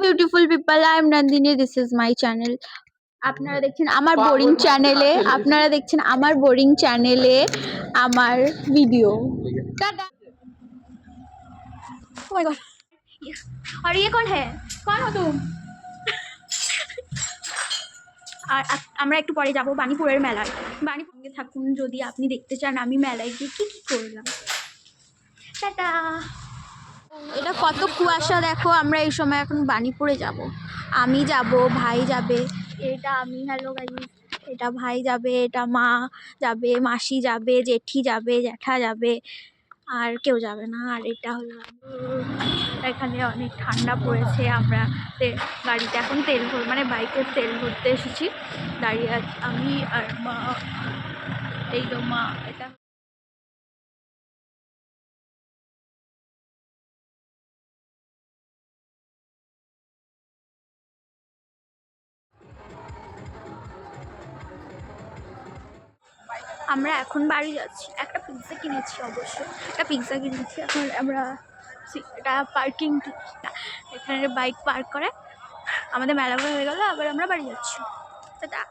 Beautiful people, I am Nandini, this is my channel. আপনারা দেখছেন আমার বোরিং চ্যানেলে আমার video. Tata. Oh my God. और ये कौन है? कौन हो तुम? আর আমরা একটু পরে যাব বাণীপুরের মেলায়। বাণীপুরে থাকুন যদি আপনি দেখতে চান আমি মেলায় গিয়ে কি করলাম। টাটা। এটা কত কুয়াশা দেখো। আমরা এই সময় এখন বাণীপুরে যাব। আমি যাব, ভাই যাবে, এটা আমি, হ্যালো গাইস, এটা ভাই যাবে, এটা মা যাবে, মাসি যাবে, জেঠি যাবে, জ্যাঠা যাবে, আর কেউ যাবে না। আর এটা হলো এখানে অনেক ঠান্ডা পড়েছে। আমরা গাড়িতে এখন তেল মানে বাইকের তেল ভরতে এসেছি। দাঁড়িয়ে আছি আমি আর মা। এই তো মা। এটা আমরা এখন বাড়ি যাচ্ছি। একটা পিৎজা কিনেছি, অবশ্য একটা পিৎজা কিনেছি। এখন আমরা এটা পার্কিং, এখানে বাইক পার্ক করে আমাদের মেলা হয়ে গেল, আবার আমরা বাড়ি যাচ্ছি। টাটা।